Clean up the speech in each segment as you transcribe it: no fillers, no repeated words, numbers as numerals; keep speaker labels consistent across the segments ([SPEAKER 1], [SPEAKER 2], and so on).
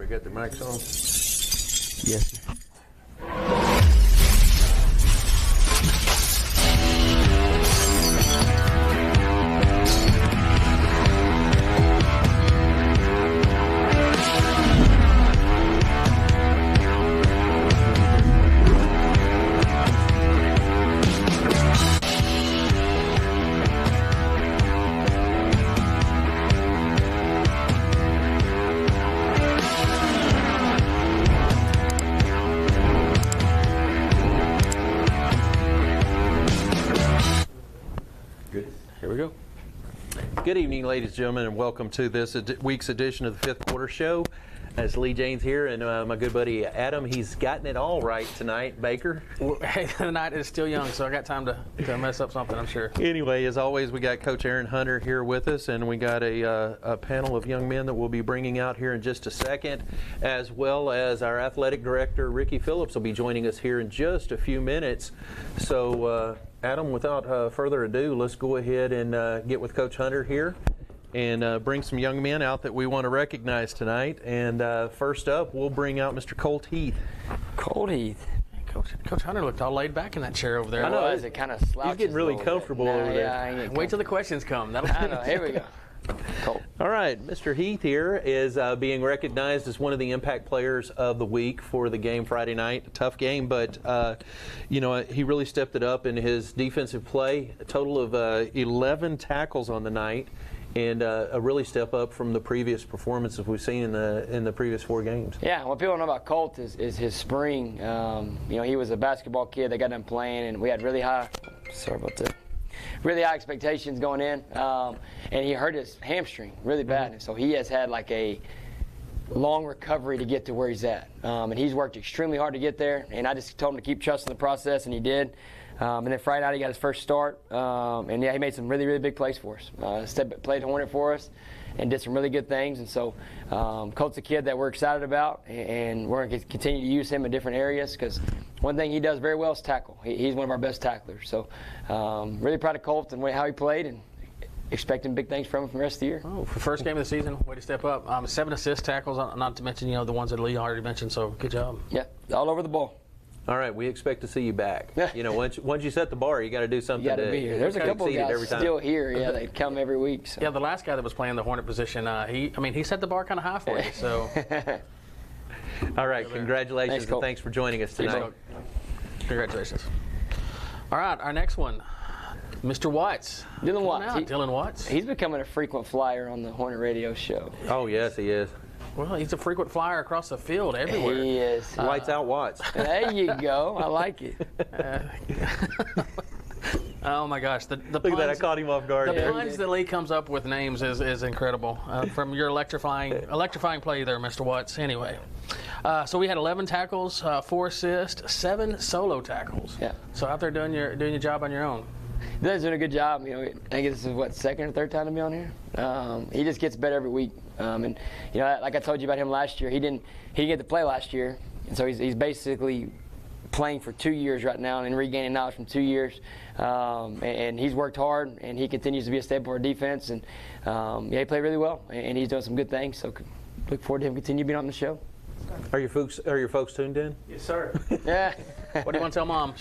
[SPEAKER 1] Everybody got their mics on?
[SPEAKER 2] Yes, sir.
[SPEAKER 1] Good evening, ladies and gentlemen, and welcome to this week's edition of the Fifth Quarter Show. It's Lee Jaynes here, and my good buddy Adam. He's gotten it all right tonight. Baker.
[SPEAKER 2] Well, hey, the night is still young, so I got time to mess up something, I'm sure.
[SPEAKER 1] Anyway, as always, we got Coach Aaron Hunter here with us, and we got a panel of young men that we'll be bringing out here in just a second, as well as our athletic director, Ricky Phillips, will be joining us here in just a few minutes. So, Adam, without further ado, let's go ahead and get with Coach Hunter here and bring some young men out that we want to recognize tonight. And first up, we'll bring out Mr. Colt Heath.
[SPEAKER 3] Colt Heath.
[SPEAKER 2] Coach Hunter looked all laid back in that chair over there.
[SPEAKER 3] I know, it kind of slouches.
[SPEAKER 1] He's getting really comfortable over there.
[SPEAKER 2] Wait till the questions come.
[SPEAKER 3] I know. Here we go. Colt.
[SPEAKER 1] All right, Mr. Heath here is being recognized as one of the impact players of the week for the game Friday night. A tough game, but he really stepped it up in his defensive play. A total of 11 tackles on the night, and a really step up from the previous performances we've seen in the previous 4 games.
[SPEAKER 3] Yeah, what people don't know about Colt is his spring. He was a basketball kid that got done playing, and we had really high expectations going in, and he hurt his hamstring really bad. And so he has had like a long recovery to get to where he's at, and he's worked extremely hard to get there. And I just told him to keep trusting the process, and he did. And then Friday night he got his first start, and yeah, he made some really, really big plays for us. Played Hornet for us and did some really good things. And so Colt's a kid that we're excited about, and we're going to continue to use him in different areas because one thing he does very well is tackle. He's one of our best tacklers. So really proud of Colt and how he played, and expecting big things from him for the rest of the year.
[SPEAKER 2] Oh, for first game of the season, way to step up. 7 assist tackles, not to mention the ones that Lee already mentioned. So good job.
[SPEAKER 3] Yeah, all over the ball.
[SPEAKER 1] All right, we expect to see you back. Once you set the bar, you got to do something.
[SPEAKER 3] You got to be here. There's a couple of guys still here. Yeah, they come every week. So.
[SPEAKER 2] Yeah, the last guy that was playing the Hornet position, he set the bar kind of high for you. So.
[SPEAKER 1] All right, congratulations and thanks for joining us tonight.
[SPEAKER 2] Congratulations. All right, our next one, Mr. Watts.
[SPEAKER 3] Dylan
[SPEAKER 2] Watts.
[SPEAKER 3] He's becoming a frequent flyer on the Hornet Radio show.
[SPEAKER 1] Oh yes, he is.
[SPEAKER 2] Well, he's a frequent flyer across the field everywhere.
[SPEAKER 3] He is.
[SPEAKER 1] Lights out Watts.
[SPEAKER 3] There you go. I like it.
[SPEAKER 2] Oh my gosh, the
[SPEAKER 1] look at that! I caught him off guard.
[SPEAKER 2] The puns that Lee comes up with names is incredible. From your electrifying play there, Mr. Watts. Anyway, so we had 11 tackles, 4 assists, 7 solo tackles.
[SPEAKER 3] Yeah.
[SPEAKER 2] So out there doing your job on your own.
[SPEAKER 3] Dylan's doing a good job. I think this is second or third time to be on here. He just gets better every week. And like I told you about him last year, he didn't get to play last year, and so he's basically playing for 2 years right now and regaining knowledge from 2 years. And he's worked hard, and he continues to be a staple of our defense. And he played really well, and he's doing some good things. So look forward to him continue being on the show.
[SPEAKER 1] Are your folks tuned in?
[SPEAKER 2] Yes, sir.
[SPEAKER 3] Yeah.
[SPEAKER 2] What do you want to tell Mom?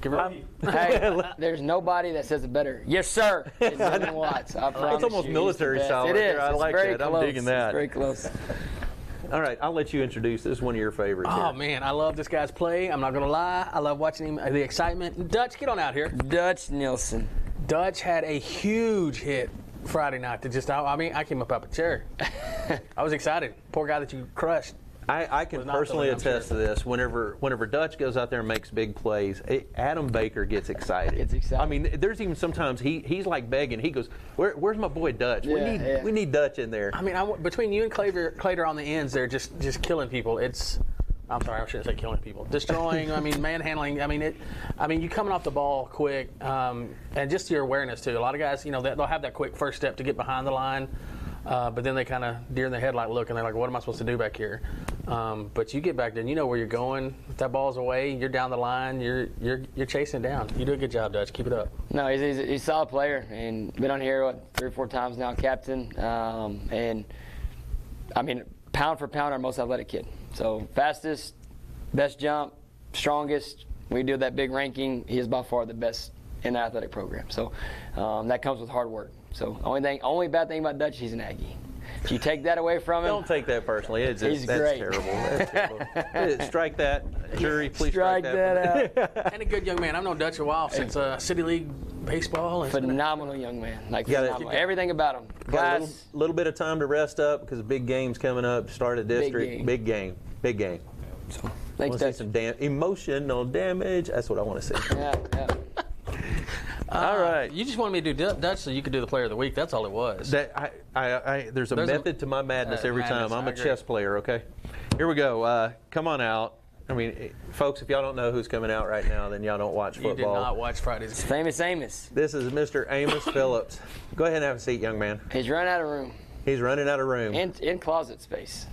[SPEAKER 2] Give her.
[SPEAKER 3] Hey, there's nobody that says it better. Yes, sir. It's Dylan Watts. I promise
[SPEAKER 1] It's almost
[SPEAKER 3] you,
[SPEAKER 1] military style.
[SPEAKER 3] It is.
[SPEAKER 1] I like that.
[SPEAKER 3] Close.
[SPEAKER 1] I'm digging that.
[SPEAKER 3] It's very close.
[SPEAKER 1] All right, I'll let you introduce. This is one of your favorites.
[SPEAKER 2] Oh man, I love this guy's play. I'm not gonna lie. I love watching him. The excitement. Dutch, get on out here.
[SPEAKER 3] Dutch Nielsen.
[SPEAKER 2] Dutch had a huge hit Friday night. I came up out of a chair. I was excited. Poor guy that you crushed.
[SPEAKER 1] I can personally attest to this. Whenever Dutch goes out there and makes big plays, Adam Baker gets excited. I mean, there's even sometimes he's like begging. He goes, "Where's my boy Dutch? We need Dutch in there."
[SPEAKER 2] I mean, between you and Clater on the ends, they're just killing people. I'm sorry, I shouldn't say killing people. Destroying. Manhandling. You coming off the ball quick, and just your awareness too. A lot of guys, they'll have that quick first step to get behind the line. But then they kind of deer in the headlight look, and they're like, what am I supposed to do back here? But you get back there, and you know where you're going. If that ball's away, you're down the line, you're chasing it down. You do a good job, Dutch. Keep it up.
[SPEAKER 3] No, he's a solid player, and been on here 3 or 4 times now, captain. pound for pound our most athletic kid. So fastest, best jump, strongest. We do that big ranking. He is by far the best in the athletic program. So that comes with hard work. So only bad thing about Dutch, he's an Aggie. If you take that away from him,
[SPEAKER 1] Don't take that personally. It's just,
[SPEAKER 3] He's
[SPEAKER 1] that's
[SPEAKER 3] great.
[SPEAKER 1] terrible. That's terrible. Strike that, jury. Please strike
[SPEAKER 3] that out.
[SPEAKER 2] And a good young man. I've known Dutch a while since City League baseball. And
[SPEAKER 3] Phenomenal young man. Like
[SPEAKER 1] Got it.
[SPEAKER 3] phenomenal. Everything about him.
[SPEAKER 1] Got a
[SPEAKER 3] Class.
[SPEAKER 1] little bit of time to rest up because big game's coming up. Start a district.
[SPEAKER 3] game.
[SPEAKER 1] Big game. Big game.
[SPEAKER 3] Thanks,
[SPEAKER 1] I want to see
[SPEAKER 3] Dutch.
[SPEAKER 1] some emotional damage. That's what I want to see.
[SPEAKER 3] Yeah.
[SPEAKER 1] All right.
[SPEAKER 2] You just wanted me to do Dutch so you could do the Player of the Week. That's all it was.
[SPEAKER 1] There's a method to my madness every
[SPEAKER 2] madness,
[SPEAKER 1] time. I'm
[SPEAKER 2] I
[SPEAKER 1] a
[SPEAKER 2] agree.
[SPEAKER 1] chess player, okay? Here we go. Come on out. I mean, folks, if y'all don't know who's coming out right now, then y'all don't watch
[SPEAKER 2] You
[SPEAKER 1] football.
[SPEAKER 2] did not watch Friday's.
[SPEAKER 3] Famous Amos.
[SPEAKER 1] This is Mr. Amos Phillips. Go ahead and have a seat, young man.
[SPEAKER 3] He's run out of room.
[SPEAKER 1] He's running out of room.
[SPEAKER 3] In closet space.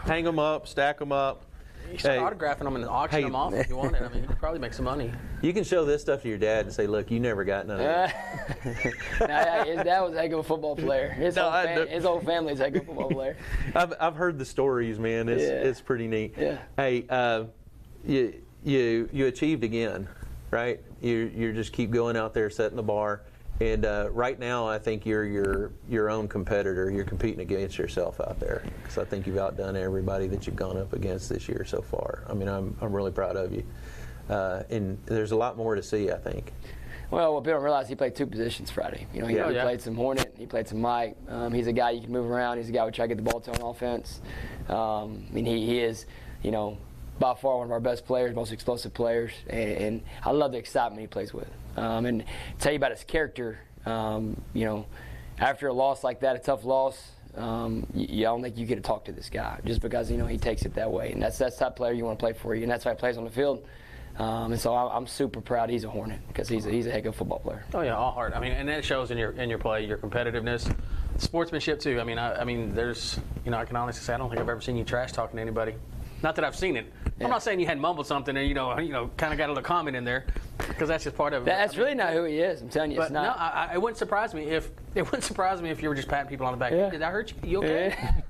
[SPEAKER 1] Hang them up, stack them up.
[SPEAKER 2] You start
[SPEAKER 1] Hey.
[SPEAKER 2] autographing them and auction
[SPEAKER 1] Hey.
[SPEAKER 2] them off if you wanted. I mean, you could probably make some money.
[SPEAKER 1] You can show this stuff to your dad and say, look, you never got none of it.
[SPEAKER 3] His dad was a heck of a football player. His whole family's a heck of a football player.
[SPEAKER 1] I've heard the stories, man. It's pretty neat.
[SPEAKER 3] Yeah.
[SPEAKER 1] Hey, you achieved again, right? You just keep going out there, setting the bar, and right now I think you're your own competitor. You're competing against yourself out there because I think you've outdone everybody that you've gone up against this year so far. I mean, I'm really proud of you, and there's a lot more to see, I think.
[SPEAKER 3] Well, what people don't realize, he played two positions Friday. You know, he played some Hornet, he played some Mike. He's a guy you can move around. He's a guy who try to get the ball to on offense. I mean, he is, by far one of our best players, most explosive players, and I love the excitement he plays with. And tell you about his character, after a loss like that, a tough loss, I don't think you get to talk to this guy just because, he takes it that way. And that's the type of player you want to play for you, and that's why he plays on the field. And so I'm super proud he's a Hornet because he's a heck of a football player.
[SPEAKER 2] Oh yeah, all heart. I mean, and that shows in your play, your competitiveness, sportsmanship too. I mean, there's, I can honestly say I don't think I've ever seen you trash talking to anybody. Not that I've seen it.
[SPEAKER 3] Yeah.
[SPEAKER 2] I'm not saying you had mumbled something and kind of got a little comment in there, because that's just part of it.
[SPEAKER 3] That's really not who he is. I'm telling you,
[SPEAKER 2] But
[SPEAKER 3] it's not.
[SPEAKER 2] no, it wouldn't surprise me if you were just patting people on the back.
[SPEAKER 3] Yeah.
[SPEAKER 2] Did I hurt you? You okay?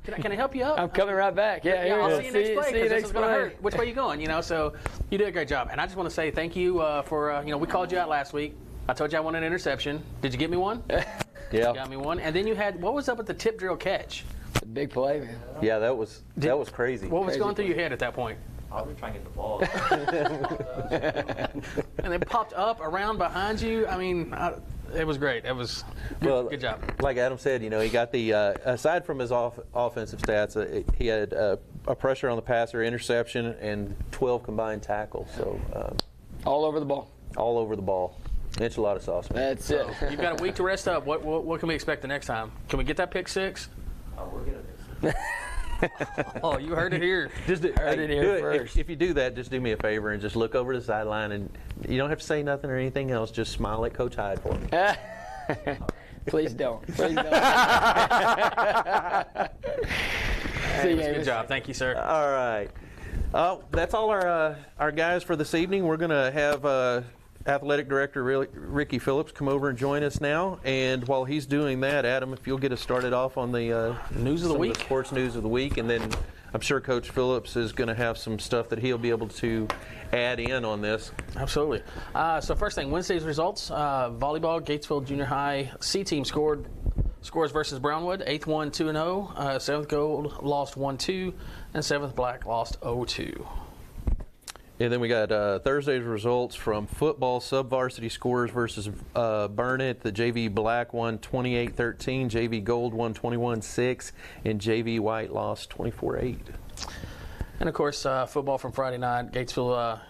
[SPEAKER 3] Yeah.
[SPEAKER 2] Can I help you up?
[SPEAKER 3] I'm coming right back. Yeah,
[SPEAKER 2] Yeah, I'll
[SPEAKER 3] here
[SPEAKER 2] see you next play
[SPEAKER 3] see you
[SPEAKER 2] because this
[SPEAKER 3] next
[SPEAKER 2] is going to
[SPEAKER 3] play.
[SPEAKER 2] hurt. Which way you going? So you did a great job. And I just want to say thank you for, we called you out last week. I told you I wanted an interception. Did you get me one?
[SPEAKER 1] Yeah.
[SPEAKER 2] You got me one. And then you had, what was up with the tip drill catch?
[SPEAKER 3] It's a big play, man.
[SPEAKER 1] Yeah, that was crazy.
[SPEAKER 2] What was
[SPEAKER 3] Crazy
[SPEAKER 2] going through your head at that point?
[SPEAKER 4] I was trying to get the ball.
[SPEAKER 2] And it popped up around behind you. I mean, it was great. It was good job.
[SPEAKER 1] Like Adam said, he got the aside from his offensive stats, he had a pressure on the passer, interception, and 12 combined tackles. So
[SPEAKER 3] All over the ball.
[SPEAKER 1] all over the ball. Enchilada sauce, man.
[SPEAKER 3] That's it.
[SPEAKER 2] You've got a week to rest up. What can we expect the next time? Can we get that pick six?
[SPEAKER 4] Oh, we're gonna do it.
[SPEAKER 2] Oh, you heard it here.
[SPEAKER 1] Just do,
[SPEAKER 3] Heard it here
[SPEAKER 1] do it.
[SPEAKER 3] first.
[SPEAKER 1] If you do that, just do me a favor and just look over the sideline, and you don't have to say nothing or anything else. Just smile at Coach Hyde for me.
[SPEAKER 3] Please don't. Please don't. See you,
[SPEAKER 2] Good
[SPEAKER 3] Amos.
[SPEAKER 2] job. Thank you, sir.
[SPEAKER 1] All right. That's all our guys for this evening. We're going to have Athletic Director Ricky Phillips come over and join us now. And while he's doing that, Adam, if you'll get us started off on the
[SPEAKER 2] News of the
[SPEAKER 1] some
[SPEAKER 2] week.
[SPEAKER 1] sports news of the week, and then I'm sure Coach Phillips is going to have some stuff that he'll be able to add in on this.
[SPEAKER 2] Absolutely. So first thing, Wednesday's results. Volleyball, Gatesville Junior High C team scores versus Brownwood. 8th won 2-0. 7th Gold lost 1-2, and 7th Black lost 0-2.
[SPEAKER 1] And then we got Thursday's results from football. Sub-varsity scores versus Burnett. The JV Black won 28-13, JV Gold won 21-6, and JV White lost 24-8.
[SPEAKER 2] And of course, football from Friday night. Gatesville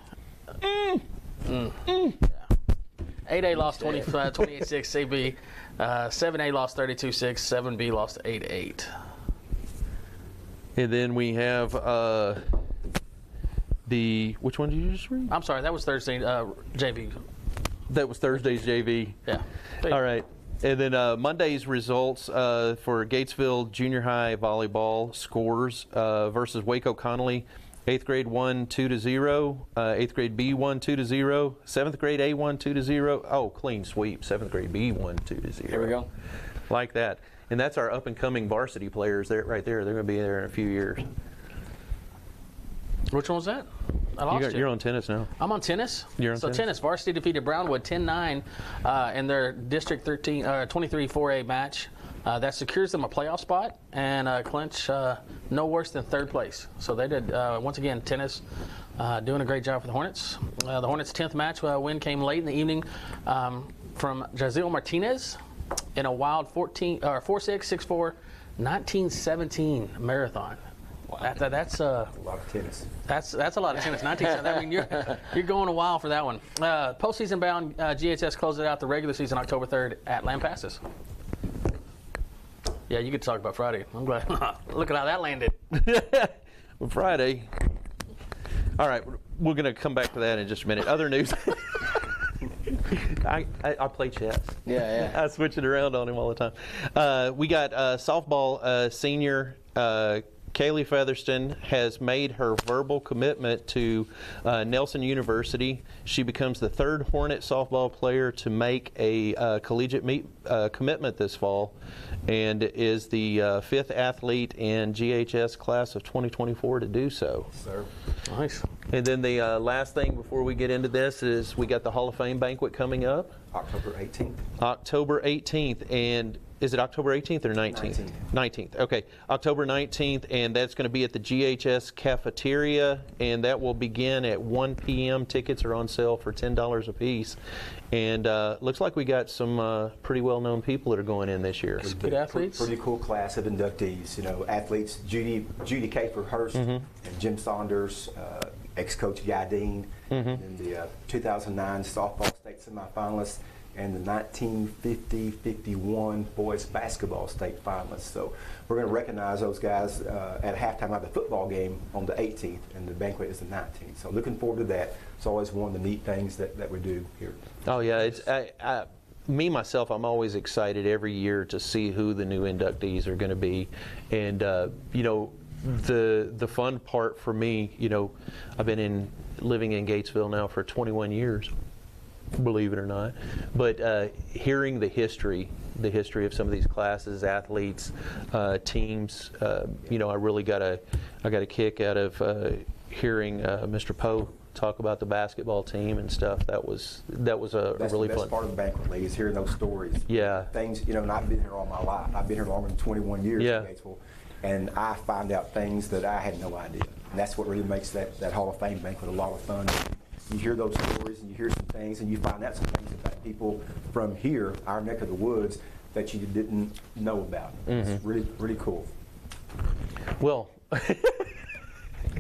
[SPEAKER 2] 8A lost 28-6, CB. 7A lost 32-6, 7B lost 8-8.
[SPEAKER 1] And then we have which one did you just read?
[SPEAKER 2] I'm sorry, that was Thursday JV.
[SPEAKER 1] That was Thursday's JV.
[SPEAKER 2] Yeah.
[SPEAKER 1] All right. And then Monday's results for Gatesville Junior High Volleyball scores versus Waco Connolly. 8th grade won 2-0. 8th grade B won 2-0. 7th grade A won 2-0. Oh, clean sweep. 7th grade B won 2-0.
[SPEAKER 3] Here we go.
[SPEAKER 1] Like that. And that's our up-and-coming varsity players there, right there. They're going to be there in a few years.
[SPEAKER 2] Which one was that? I lost
[SPEAKER 1] You're on tennis now.
[SPEAKER 2] I'm on tennis.
[SPEAKER 1] You're on
[SPEAKER 2] tennis. Varsity defeated Brownwood 10-9 in their District 23 4A match. That secures them a playoff spot and clinch no worse than third place. So they did, once again, tennis doing a great job for the Hornets. The Hornets' 10th match win came late in the evening from Jaziel Martinez in a wild 4-6, 6-4, 1917 marathon. Wow. That's a
[SPEAKER 5] lot of tennis.
[SPEAKER 2] That's a lot of tennis. 1917. I mean, you're going a while for that one. Postseason bound, GHS closed it out the regular season October 3rd at Lampasas. Yeah, you could talk about Friday. I'm glad. Look at how that landed.
[SPEAKER 1] Well, Friday. All right, we're going to come back to that in just a minute. Other news. I play chess.
[SPEAKER 3] Yeah.
[SPEAKER 1] I switch it around on him all the time. We got softball senior Kaylee Featherston has made her verbal commitment to Nelson University. She becomes the third Hornet softball player to make a collegiate commitment this fall, and is the fifth athlete in GHS class of 2024 to do so.
[SPEAKER 5] Sir.
[SPEAKER 2] Nice.
[SPEAKER 1] And then the last thing before we get into this is we got the Hall of Fame banquet coming up.
[SPEAKER 5] October 18th.
[SPEAKER 1] October 18th, and is it October 18th or 19th? 19th. Okay, October 19th, and that's going to be at the GHS cafeteria, and that will begin at 1 p.m. Tickets are on sale for $10 a piece, and looks like we got some pretty well-known people that are going in this year.
[SPEAKER 2] Good athletes.
[SPEAKER 5] Pretty cool class of inductees. You know, athletes Judy Kafer-Hurst and Jim Saunders, ex-coach Guy Dean, and the 2009 softball state semifinalists, and the 1950-51 boys basketball state finalists. So we're going to recognize those guys at halftime of the football game on the 18th, and the banquet is the 19th. So looking forward to that. It's always one of the neat things that we do here.
[SPEAKER 1] Oh yeah, it's me myself. I'm always excited every year to see who the new inductees are going to be, and you know, the fun part for me, you know, I've been living in Gatesville now for 21 years. Believe it or not, but hearing the history of some of these classes, athletes, teams, you know, I really got a kick out of hearing Mr. Poe talk about the basketball team and stuff. That was a really fun.
[SPEAKER 5] That's part of the banquet, Lee, is hearing those stories.
[SPEAKER 1] Yeah.
[SPEAKER 5] Things, you know, and I've been here all my life. I've been here longer than 21 years
[SPEAKER 1] Yeah.
[SPEAKER 5] in Gatesville, and I find out things that I had no idea. And that's what really makes that Hall of Fame banquet a lot of fun. You hear those stories, and you hear some things, and you find out some things about people from here, our neck of the woods, that you didn't know about. It's really, really cool.
[SPEAKER 1] Well,
[SPEAKER 3] The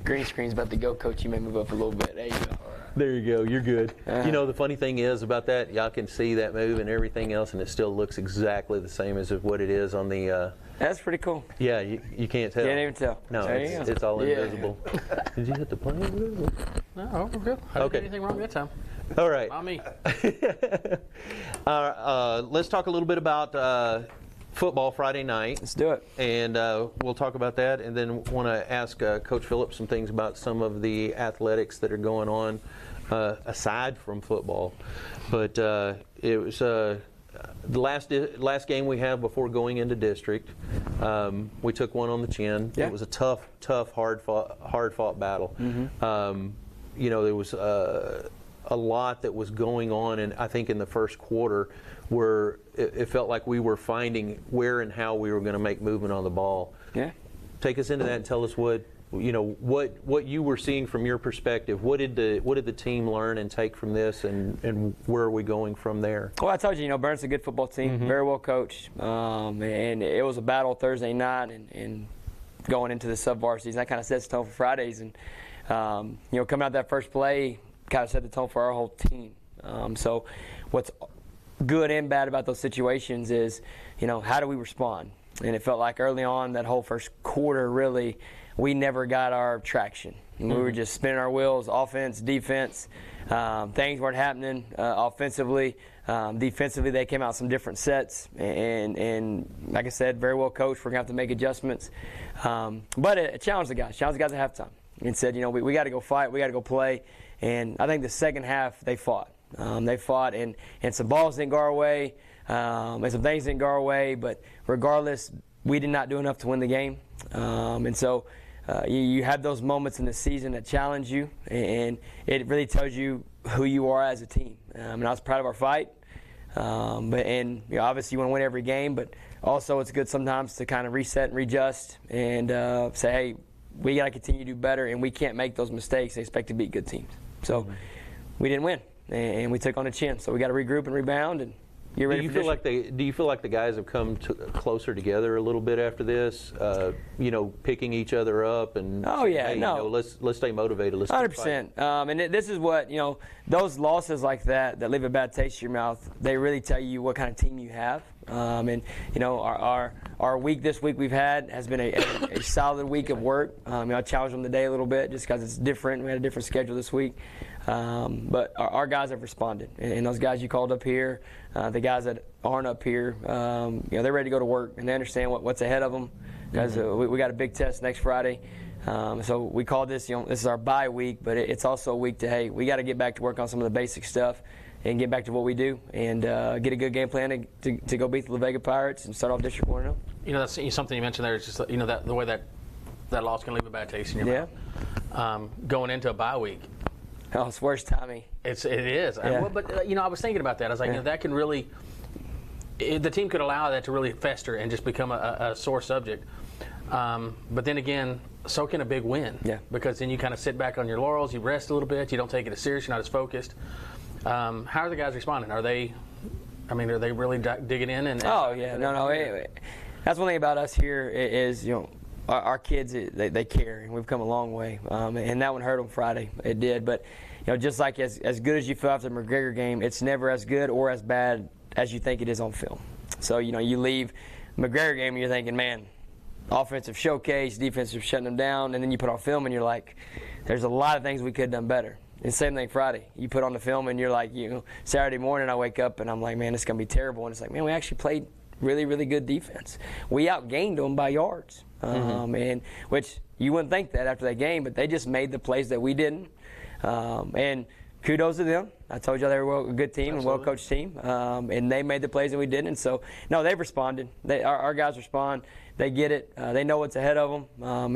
[SPEAKER 3] green screen's about to go, Coach. You may move up a little bit. There you go.
[SPEAKER 1] there you go. You're good. You know, the funny thing is about that, y'all can see that move and everything else, and it still looks exactly the same as what it is on the.
[SPEAKER 3] That's pretty cool.
[SPEAKER 1] Yeah, you can't tell.
[SPEAKER 3] Can't even tell.
[SPEAKER 1] No,
[SPEAKER 3] There you go.
[SPEAKER 1] it's all
[SPEAKER 3] Yeah.
[SPEAKER 1] invisible. Did you hit the play?
[SPEAKER 2] No, we're good. I didn't do anything wrong that time.
[SPEAKER 1] All right.
[SPEAKER 2] Not me.
[SPEAKER 1] Let's talk a little bit about football Friday night.
[SPEAKER 3] Let's do it.
[SPEAKER 1] And we'll talk about that, and then want to ask Coach Phillips some things about some of the athletics that are going on aside from football. But it was the last game we have before going into district. We took one on the chin.
[SPEAKER 3] Yeah.
[SPEAKER 1] It was a tough, hard fought battle. You know, there was a lot that was going on, and I think in the first quarter, where it felt like we were finding where and how we were going to make movement on the ball.
[SPEAKER 3] Yeah.
[SPEAKER 1] Take us into that and tell us what you were seeing from your perspective. What did the team learn and take from this, and where are we going from there?
[SPEAKER 3] Well, I told you, Burnet's a good football team, very well coached, and it was a battle Thursday night and going into the sub-varsities. And that kind of sets the tone for Fridays. And coming out that first play kind of set the tone for our whole team. So what's good and bad about those situations is, how do we respond? And it felt like early on, that whole first quarter, really, we never got our traction. And we were just spinning our wheels, offense, defense. Things weren't happening offensively. Defensively, they came out some different sets. And like I said, very well coached. We're going to have to make adjustments. But it challenged the guys. Challenged the guys at halftime. And said, we got to go fight. We got to go play. And I think the second half, they fought. They fought, and some balls didn't go our way. and some things didn't go our way. But regardless, we did not do enough to win the game. And so you have those moments in the season that challenge you, and it really tells you who you are as a team. And I was proud of our fight. Obviously you want to win every game, but also it's good sometimes to kind of reset and readjust and say, hey, we got to continue to do better, and we can't make those mistakes and expect to beat good teams. So we didn't win, and we took on a chin. So we got to regroup and rebound and get ready for district.
[SPEAKER 1] Do you feel like the guys have come closer together a little bit after this? Picking each other up and let's stay motivated. Let's
[SPEAKER 3] 100%. And this is what those losses like that leave a bad taste in your mouth. They really tell you what kind of team you have. Our week this week we've had has been a solid week of work. I challenged them today a little bit just because it's different. We had a different schedule this week. But our guys have responded, and those guys you called up here, the guys that aren't up here, they're ready to go to work, and they understand what's ahead of them because we got a big test next Friday. So we call this, this is our bye week, but it's also a week to, hey, we got to get back to work on some of the basic stuff and get back to what we do and get a good game plan to go beat the La Vega Pirates and start off District 1-0.
[SPEAKER 2] That's something you mentioned there is just that the way that loss can leave a bad taste in your mouth. Going into a bye week.
[SPEAKER 3] Oh, it's worse timing.
[SPEAKER 2] It is.
[SPEAKER 3] Yeah.
[SPEAKER 2] But I was thinking about that. I was like, that can really, the team could allow that to really fester and just become a sore subject. But then again, so can a big win.
[SPEAKER 3] Yeah.
[SPEAKER 2] Because then you kind of sit back on your laurels, you rest a little bit, you don't take it as serious, you're not as focused. How are the guys responding? Are they really digging in?
[SPEAKER 3] Oh yeah, no. That's one thing about us here is our kids they care, and we've come a long way. And that one hurt them Friday. It did, but just like as good as you feel after the McGregor game, it's never as good or as bad as you think it is on film. So you leave McGregor game and you're thinking, man, offensive showcase, defensive shutting them down, and then you put on film and you're like, there's a lot of things we could have done better. And same thing Friday. You put on the film and you're like, Saturday morning I wake up and I'm like, man, it's going to be terrible. And it's like, man, we actually played really, really good defense. We outgained them by yards. And which you wouldn't think that after that game, but they just made the plays that we didn't. And kudos to them. I told you they were a good team and well-coached team. And they made the plays that we didn't. And so, no, they've responded. Our guys respond. They get it. They know what's ahead of them.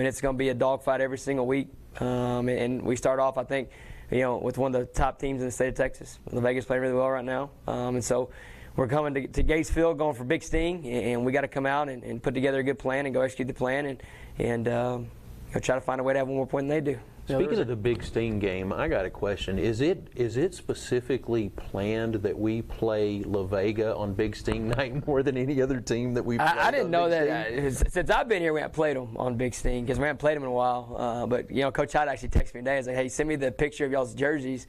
[SPEAKER 3] And it's going to be a dogfight every single week. And we start off, I think, with one of the top teams in the state of Texas. La Vega's playing really well right now. And so we're coming to Gatesville going for Big Sting, and we got to come out and put together a good plan and go execute the plan and try to find a way to have one more point than they do.
[SPEAKER 1] Speaking of the Big Sting game, I got a question. Is it specifically planned that we play La Vega on Big Sting night more than any other team that we've played?
[SPEAKER 3] I didn't know that. Since I've been here, we haven't played them on Big Sting because we haven't played them in a while. But Coach Hyde actually texted me today. He's like, hey, send me the picture of y'all's jerseys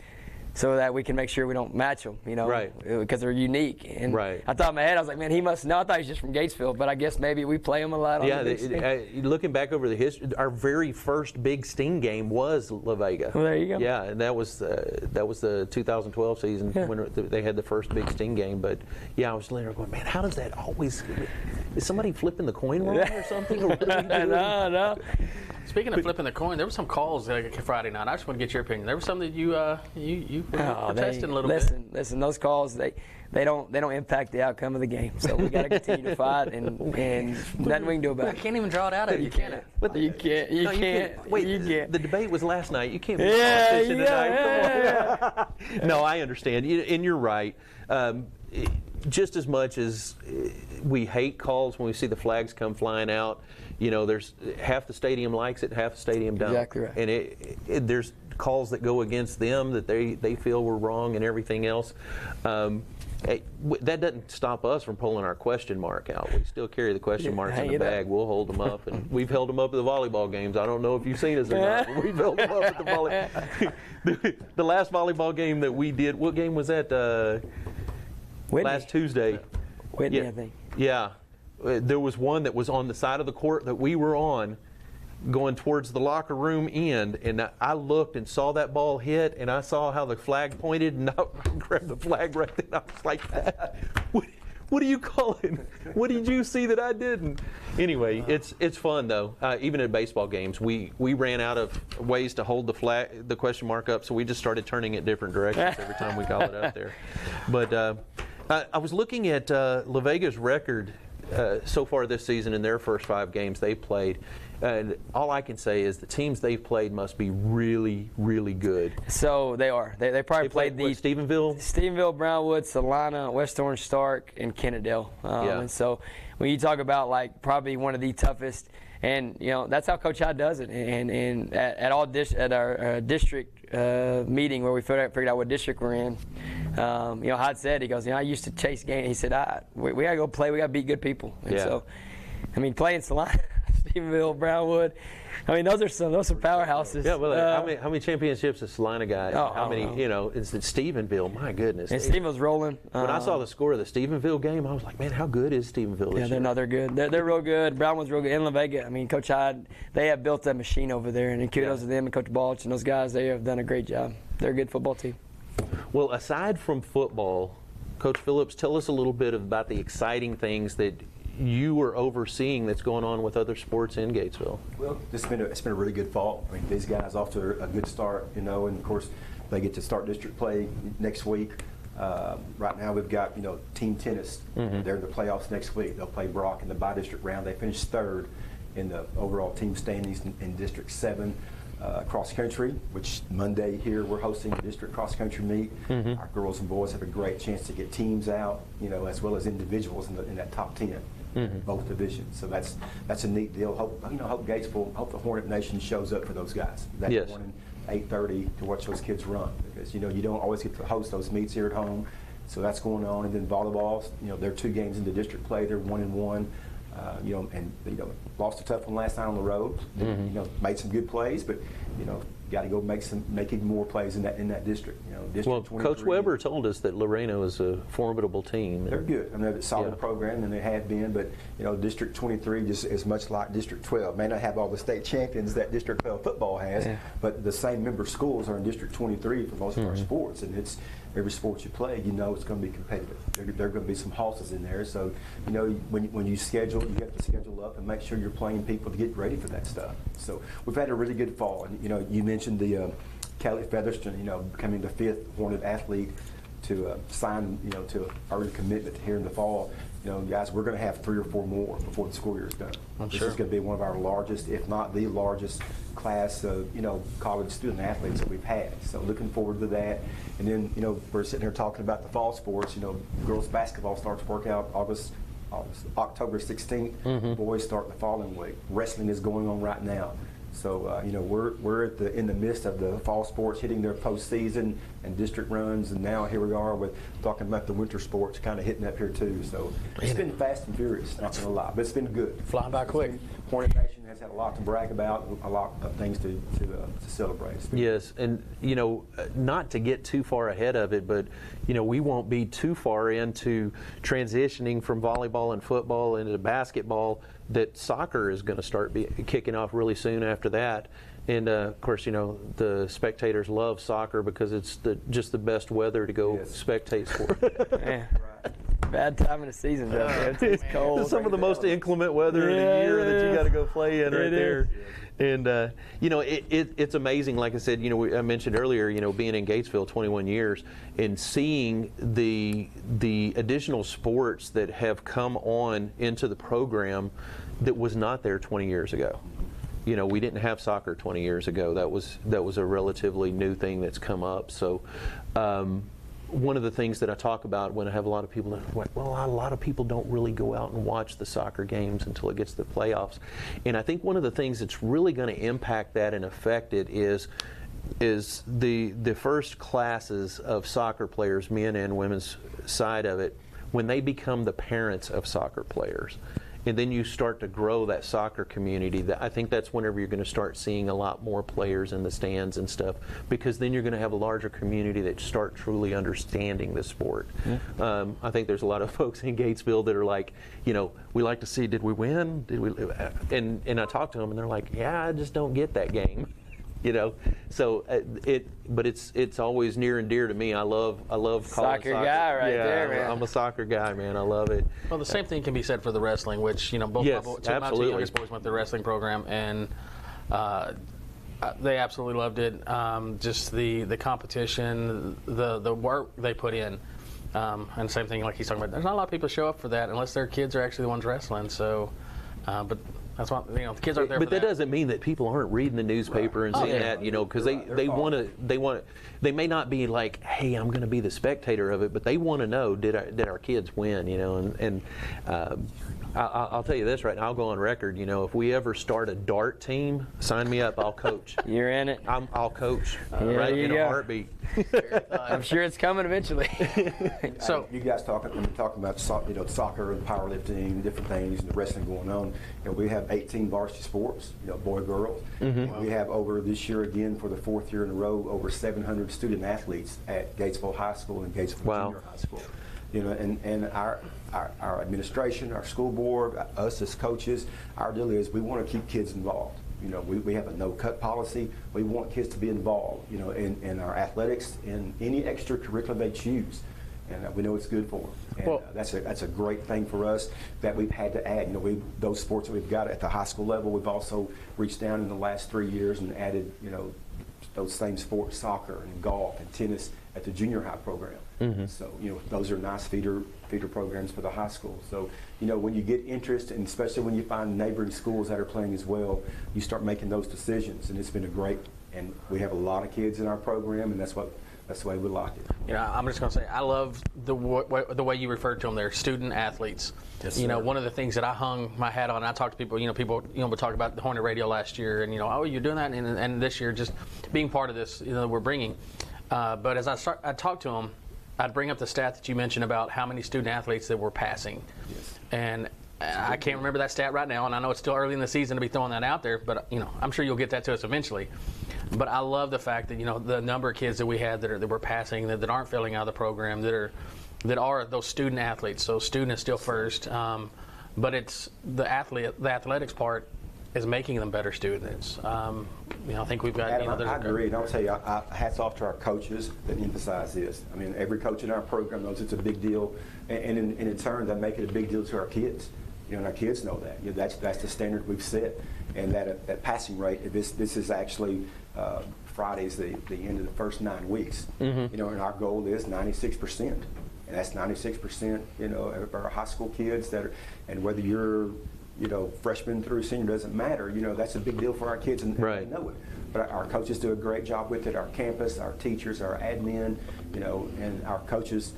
[SPEAKER 3] so that we can make sure we don't match them,
[SPEAKER 1] right.
[SPEAKER 3] Because they're unique. And
[SPEAKER 1] right.
[SPEAKER 3] I thought in my head, I was like, man, he must know. I thought he was just from Gatesville, but I guess maybe we play him a lot on the Big Sting.
[SPEAKER 1] Looking back over the history, our very first Big Sting game was La Vega.
[SPEAKER 3] Well, there you go.
[SPEAKER 1] Yeah, and that was the 2012 season when they had the first Big Sting game. But yeah, I was later going, man, how does that always? Is somebody flipping the coin wrong or something? Or what are we doing?
[SPEAKER 3] No.
[SPEAKER 2] Speaking of flipping the coin, there were some calls Friday night. I just want to get your opinion. There was some that you protesting a little bit.
[SPEAKER 3] Listen, those calls they don't impact the outcome of the game. So we got to continue to fight, and nothing we can do about it.
[SPEAKER 2] I can't even draw it out of you, can it?
[SPEAKER 3] You can't.
[SPEAKER 1] Wait,
[SPEAKER 3] you can't.
[SPEAKER 1] The debate was last night. You can't be politician tonight. Come on. No, I understand, and you're right. Just as much as we hate calls when we see the flags come flying out, there's half the stadium likes it, half the stadium don't.
[SPEAKER 3] Exactly right.
[SPEAKER 1] And there's calls that go against them that they feel were wrong and everything else. That doesn't stop us from pulling our question mark out. We still carry the question marks in the bag. We'll hold them up, and we've held them up at the volleyball games. I don't know if you've seen us or not, but we've held them up at the volleyball. The last volleyball game that we did, what game was that? Last Tuesday.
[SPEAKER 3] Whitney, I think.
[SPEAKER 1] Yeah. There was one that was on the side of the court that we were on going towards the locker room end, and I looked and saw that ball hit, and I saw how the flag pointed, and I grabbed the flag right then. I was like, what are you calling? What did you see that I didn't? Anyway, it's fun, though. Even at baseball games, we ran out of ways to hold the question mark up, so we just started turning it different directions every time we call it up there. But I was looking at La Vega's record so far this season in their first 5 games they played. And all I can say is the teams they've played must be really, really good.
[SPEAKER 3] So they are. They probably played
[SPEAKER 1] what,
[SPEAKER 3] Stephenville, Brownwood, Salina, West Orange, Stark, and Kennedale. And so when you talk about like probably one of the toughest, and that's how Coach Hyde does it. And at our district meeting where we figured out what district we're in, Hyde said, he goes, I used to chase games. He said, we got to go play. We got to beat good people. And so, I mean, playing Salina, Stephenville, Brownwood. I mean, those are powerhouses.
[SPEAKER 1] Yeah, well, how many championships has Salina got? How many? It's Stephenville. My goodness.
[SPEAKER 3] And Stephenville's rolling.
[SPEAKER 1] When I saw the score of the Stephenville game, I was like, man, how good is Stephenville this year?
[SPEAKER 3] They're good. They're real good. Brownwood's real good. In La Vega, I mean, Coach Hyde, they have built a machine over there, and kudos to them and Coach Balch and those guys. They have done a great job. They're a good football team.
[SPEAKER 1] Well, aside from football, Coach Phillips, tell us a little bit about the exciting things that you are overseeing that's going on with other sports in Gatesville.
[SPEAKER 5] Well, it's been a really good fall. I mean, these guys off to a good start, and of course they get to start district play next week. Right now we've got team tennis. They're in the playoffs next week. They'll play Brock in the bi-district round. They finished 3rd in the overall team standings in District 7. Cross country, which Monday here we're hosting a district cross country meet. Our girls and boys have a great chance to get teams out, as well as individuals in that top 10. Both divisions, so that's a neat deal. Hope Gatesville, hope the Hornet Nation shows up for those guys that morning, 8:30 to watch those kids run, because you don't always get to host those meets here at home. So that's going on, and then volleyball. They're 2 games into district play. They're 1-1. Lost a tough one last night on the road. Made some good plays, but got to go make even more plays in that district. District 23.
[SPEAKER 1] Coach Weber told us that Loreno is a formidable team.
[SPEAKER 5] They're good. I mean, they're a solid program, and they have been. But District 23 just as much like District 12. May not have all the state champions that District 12 football has, but the same member schools are in District 23 for most of our sports, and it's every sport you play, it's going to be competitive. There are going to be some horses in there. So, when you schedule, you have to schedule up and make sure you're playing people to get ready for that stuff. So we've had a really good fall. And, you mentioned the Kelly Featherston, becoming the 5th Hornet athlete to sign, to early commitment here in the fall. Guys, we're going to have 3 or 4 more before the school year is done. This is going to be one of our largest, if not the largest, class of college student athletes that we've had. So looking forward to that. And then we're sitting here talking about the fall sports. Girls basketball starts workout October 16th. Boys start the following week. Wrestling is going on right now. So we're in the midst of the fall sports hitting their postseason and district runs, and now here we are with talking about the winter sports kind of hitting up here too. So it's been fast and furious, not gonna lie, but it's been good.
[SPEAKER 2] Flying by quick.
[SPEAKER 5] Hornet Nation has had a lot to brag about, a lot of things to celebrate.
[SPEAKER 1] Yes, and not to get too far ahead of it, but we won't be too far into transitioning from volleyball and football into basketball. That soccer is going to start kicking off really soon after that. And of course, the spectators love soccer because it's just the best weather to go spectate sport.
[SPEAKER 3] Bad time of the season, though. It's cold.
[SPEAKER 1] It's some of the most inclement weather in the year that you got to go play in right there. And it's amazing. Like I said, I mentioned earlier, being in Gatesville 21 years and seeing the additional sports that have come on into the program that was not there 20 years ago. We didn't have soccer 20 years ago. That was a relatively new thing that's come up. So. One of the things that I talk about when I have a lot of people that are like, well, a lot of people don't really go out and watch the soccer games until it gets to the playoffs. And I think one of the things that's really going to impact that and affect it is the first classes of soccer players, men and women's side of it, when they become the parents of soccer players. And then you start to grow that soccer community. I think that's whenever you're going to start seeing a lot more players in the stands and stuff, because then you're going to have a larger community that start truly understanding the sport. I think there's a lot of folks in Gatesville that are like, we like to see, did we win? Did we? And I talk to them and they're like, yeah, I just don't get that game. So but it's always near and dear to me. I love
[SPEAKER 3] soccer guy right there, man.
[SPEAKER 1] I'm a soccer guy, man. I love it.
[SPEAKER 2] Well, the same thing can be said for the wrestling, which both my two youngest boys went to the wrestling program, and they absolutely loved it. Just the competition, the work they put in. And same thing like he's talking about. There's not a lot of people show up for that unless their kids are actually the ones wrestling. So, but that's why the kids aren't there.
[SPEAKER 1] But
[SPEAKER 2] for
[SPEAKER 1] that doesn't mean that people aren't reading the newspaper and seeing that, because they want to. They may not be like, hey, I'm going to be the spectator of it, but they want to know, did our kids win, and I'll tell you this right now, I'll go on record, if we ever start a dart team, sign me up, I'll coach.
[SPEAKER 3] You're in it.
[SPEAKER 1] I'll coach
[SPEAKER 3] right
[SPEAKER 1] in
[SPEAKER 3] go.
[SPEAKER 1] a heartbeat.
[SPEAKER 3] I'm sure it's coming eventually.
[SPEAKER 5] So you guys talking about soccer and powerlifting, different things, and the wrestling going on. We have 18 varsity sports, boy, girls. Mm-hmm. We have over this year again for the 4th year in a row over 700 student athletes at Gatesville High School and Gatesville Junior High School. And our administration, our school board, us as coaches, our deal is we want to keep kids involved. We have a no-cut policy. We want kids to be involved, in our athletics and any extracurricular they choose. And we know it's good for them. And that's a great thing for us that we've had to add. Those sports that we've got at the high school level, we've also reached down in the last 3 years and added, those same sports, soccer and golf and tennis at the junior high program. Mm-hmm. So, those are nice feeder programs for the high school. So, when you get interest, and especially when you find neighboring schools that are playing as well, you start making those decisions. And it's been and we have a lot of kids in our program, and that's the way we like it.
[SPEAKER 2] I'm just going to say, I love the way you referred to them. They're student athletes.
[SPEAKER 5] Yes, sir.
[SPEAKER 2] One of the things that I hung my hat on, I talked to people, people would talk about the Hornet Radio last year, and, oh, you're doing that, and this year just being part of this, we're bringing. But as I talked to them, I'd bring up the stat that you mentioned about how many student athletes that were passing. Yes. And I can't remember that stat right now, and I know it's still early in the season to be throwing that out there, but, I'm sure you'll get that to us eventually. But I love the fact that, the number of kids that we had that were passing, that aren't failing out of the program, that are those student athletes. So student is still first, but it's the athletics part is making them better students. I think we've got.
[SPEAKER 5] Adam, I agree, and I'll tell you, hats off to our coaches that emphasize this. I mean, every coach in our program knows it's a big deal, and in turn, they make it a big deal to our kids. And our kids know that. That's the standard we've set, and that passing rate. This is actually Friday's the end of the first 9 weeks. Mm-hmm. And our goal is 96%, and that's 96%. Of our high school kids that are, and whether you're freshman through senior doesn't matter. That's a big deal for our kids, and they know it. But our coaches do a great job with it. Our campus, our teachers, our admin, and our coaches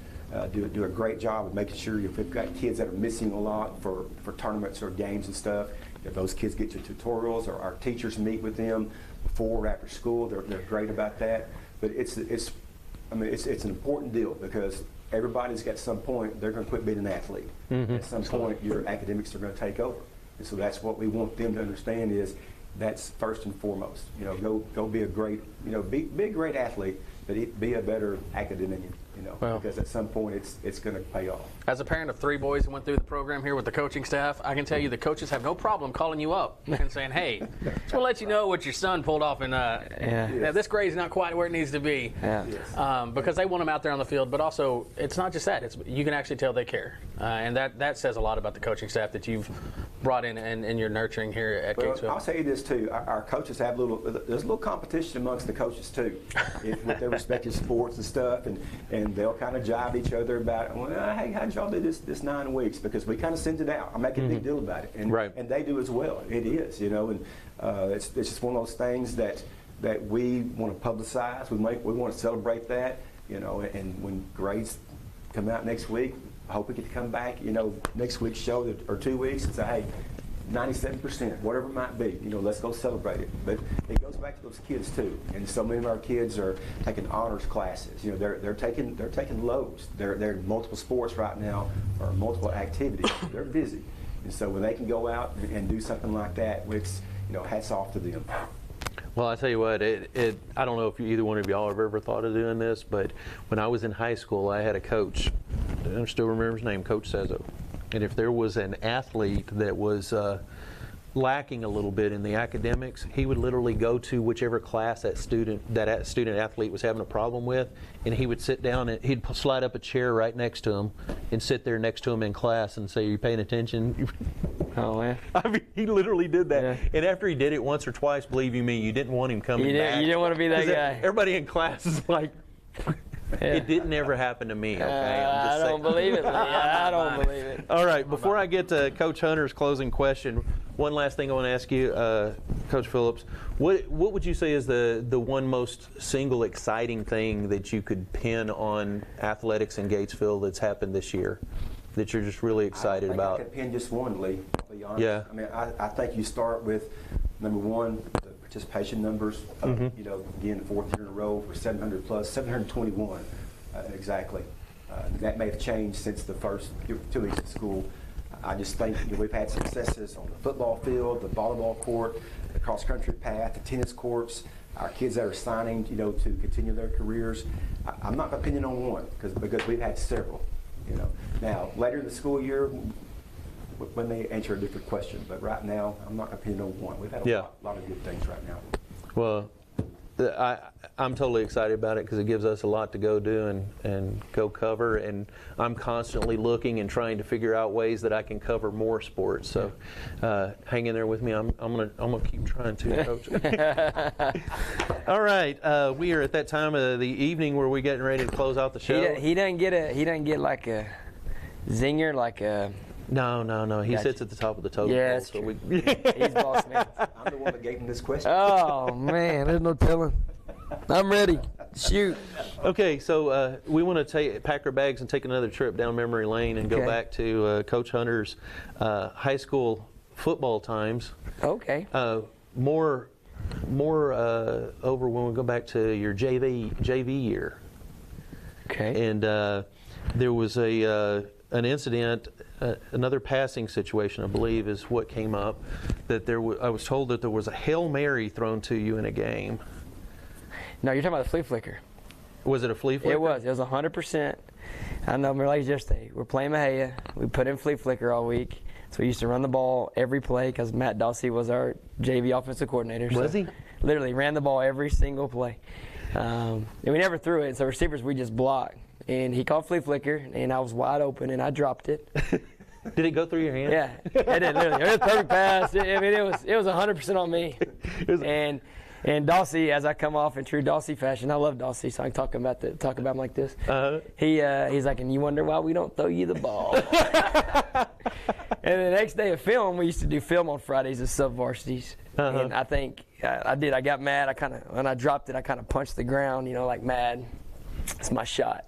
[SPEAKER 5] do a great job of making sure if we've got kids that are missing a lot for tournaments or games and stuff, if those kids get to tutorials, or our teachers meet with them before or after school, they're great about that. But it's an important deal because everybody's got some point they're going to quit being an athlete. Mm-hmm. At some point, your academics are going to take over, and so that's what we want them to understand is that's first and foremost. Go be a great, be a great athlete, but be a better academician. Because at some point it's going to pay off. As
[SPEAKER 2] a parent of 3 boys who went through the program here with the coaching staff, I can tell you the coaches have no problem calling you up and saying, hey, just want to let you know what your son pulled off in this grade's not quite where it needs to be. Yeah. Yes. Because they want them out there on the field, but also it's not just that. You can actually tell they care. And that says a lot about the coaching staff that you've brought in and you're nurturing here at Gatesville.
[SPEAKER 5] I'll tell you this too. Our coaches have there's a little competition amongst the coaches too with their respective sports and stuff, and they'll kind of jive each other about, hey, how'd y'all do this 9 weeks? Because we kind of send it out. I make a big deal about it, and they do as well. It is, and it's just one of those things that we want to publicize. We want to celebrate that, and when grades come out next week, I hope we get to come back, next week's show or 2 weeks and say, hey, 97%, whatever it might be, let's go celebrate it. But it goes back to those kids too. And so many of our kids are taking honors classes. They're taking loads. They're in multiple sports right now or multiple activities. They're busy. And so when they can go out and do something like that, it's, hats off to them.
[SPEAKER 1] Well, I tell you what, I don't know if either one of y'all have ever thought of doing this, but when I was in high school, I had a coach. I still remember his name, Coach Sezzo. And if there was an athlete that was lacking a little bit in the academics, he would literally go to whichever class that student athlete was having a problem with, and he would sit down and he'd slide up a chair right next to him and sit there next to him in class and say, "Are you paying attention?"
[SPEAKER 3] Oh man!
[SPEAKER 1] I mean, he literally did that.
[SPEAKER 3] Yeah.
[SPEAKER 1] And after he did it once or twice, believe you me, you didn't want him coming back.
[SPEAKER 3] You didn't want to be that guy.
[SPEAKER 1] Everybody in class is like. It didn't ever happen to me, okay?
[SPEAKER 3] I don't believe it, Lee. I don't believe it.
[SPEAKER 1] All right, before I get to Coach Hunter's closing question, one last thing I want to ask you, Coach Phillips. What would you say is the one most single exciting thing that you could pin on athletics in Gatesville that's happened this year that you're just really excited about?
[SPEAKER 5] I could pin just one, Lee, to be honest.
[SPEAKER 1] Yeah.
[SPEAKER 5] I mean, I think you start with, number one, the participation numbers. You know, again, the fourth year in a row for 700 plus, 721 exactly. That may have changed since the first 2 weeks of school. I just think we've had successes on the football field, the volleyball court, the cross-country path, the tennis courts, our kids that are signing, to continue their careers. I'm not opinion on one because we've had several. Now later in the school year, when they answer a different question, but right now I'm not opinion on one. We've had a lot of good things right now.
[SPEAKER 1] Well, I'm totally excited about it because it gives us a lot to go do and go cover, and I'm constantly looking and trying to figure out ways that I can cover more sports. So hang in there with me. I'm gonna keep trying to, Coach. All right, we are at that time of the evening where we're getting ready to close out the show.
[SPEAKER 3] He doesn't get like a zinger, like a.
[SPEAKER 1] No. He sits at the top of the totem pole.
[SPEAKER 3] Yeah, that's true. He's boss man.
[SPEAKER 5] I'm the one that gave him this question.
[SPEAKER 3] Oh man, there's no telling. I'm ready. Shoot.
[SPEAKER 1] Okay, so we want to pack our bags and take another trip down memory lane and go back to Coach Hunter's high school football times.
[SPEAKER 3] Okay.
[SPEAKER 1] More over when we go back to your JV year.
[SPEAKER 3] Okay.
[SPEAKER 1] And there was an incident. Another passing situation, I believe, is what came up. That I was told that there was a Hail Mary thrown to you in a game.
[SPEAKER 3] No, you're talking about the flea flicker.
[SPEAKER 1] Was it a flea flicker?
[SPEAKER 3] It was 100%. I know, remember like yesterday. We're playing Mahia. We put in flea flicker all week. So we used to run the ball every play because Matt Dawsey was our JV offensive coordinator.
[SPEAKER 1] Was he?
[SPEAKER 3] Literally ran the ball every single play. And we never threw it, so receivers we just blocked. And he called flea flicker, and I was wide open, and I dropped it.
[SPEAKER 1] Did it go through your hand?
[SPEAKER 3] Yeah, it did. Literally, it was a perfect pass. It was 100% on me. And Dawsey, as I come off in true Dawsey fashion, I love Dawsey, so I can talk about him like this. He's like, and you wonder why we don't throw you the ball. And the next day of film, we used to do film on Fridays as sub-varsities. And I think I did. I got mad. When I dropped it, I kind of punched the ground, like mad. It's my shot.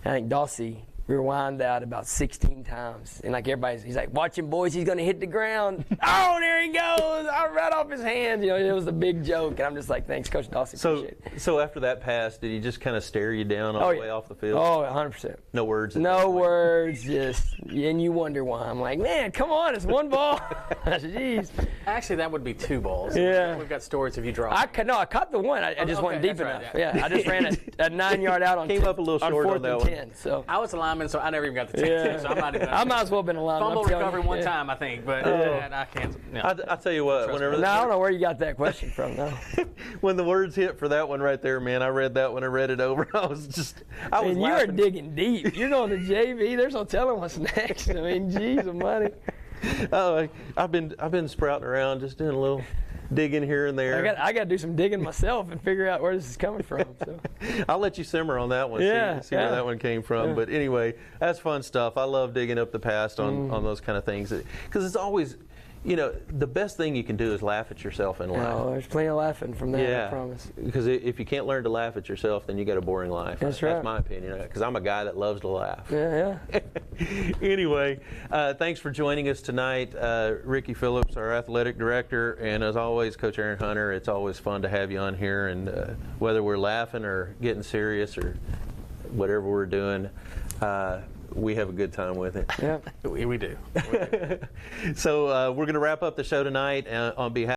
[SPEAKER 3] I think Dawsey rewound out about 16 times. And like he's like, watch him, boys, he's going to hit the ground. Oh, there he goes. I right off his hands. It was a big joke. And I'm just like, thanks, Coach Dawsey. Appreciate it.
[SPEAKER 1] So after that pass, did he just kind of stare you down all the way off the field?
[SPEAKER 3] Oh, 100%.
[SPEAKER 1] No words?
[SPEAKER 3] No words, just, and you wonder why. I'm like, man, come on, it's one ball. Jeez.
[SPEAKER 2] Actually, that would be two balls.
[SPEAKER 3] Yeah.
[SPEAKER 2] We've got stories if you drop.
[SPEAKER 3] I caught the one. I just wasn't deep enough.
[SPEAKER 2] Right,
[SPEAKER 3] yeah, I just ran a 9-yard out on
[SPEAKER 1] Came up a little short on that
[SPEAKER 3] 4th and 10. So
[SPEAKER 2] I was a lineman, so I never even got the 10. So I'm not even.
[SPEAKER 3] I might as well have been a lineman.
[SPEAKER 2] Fumble recovery one time, I think, but I can't.
[SPEAKER 1] I'll tell you what. Whenever
[SPEAKER 3] I don't know where you got that question from, though.
[SPEAKER 1] When the words hit for that one right there, man, I read that when I read it over. I was
[SPEAKER 3] And you are
[SPEAKER 1] laughing.
[SPEAKER 3] digging deep. You're going to JV. There's no telling what's next. I mean, geez, money.
[SPEAKER 1] Oh, I've been sprouting around, just doing a little digging here and there.
[SPEAKER 3] I got to do some digging myself and figure out where this is coming from. So.
[SPEAKER 1] I'll let you simmer on that one. See where that one came from.
[SPEAKER 3] Yeah.
[SPEAKER 1] But anyway, that's fun stuff. I love digging up the past on those kind of things because it's always, the best thing you can do is laugh at yourself in life.
[SPEAKER 3] No, there's plenty of laughing from that, I promise.
[SPEAKER 1] Because if you can't learn to laugh at yourself, then you got a boring life.
[SPEAKER 3] That's right.
[SPEAKER 1] That's my opinion. Because I'm a guy that loves to laugh.
[SPEAKER 3] Yeah.
[SPEAKER 1] Anyway, thanks for joining us tonight, Ricky Phillips, our athletic director, and as always, Coach Aaron Hunter. It's always fun to have you on here, and whether we're laughing or getting serious or whatever we're doing, we have a good time with it.
[SPEAKER 2] Yeah, we do.
[SPEAKER 1] So we're going to wrap up the show tonight on behalf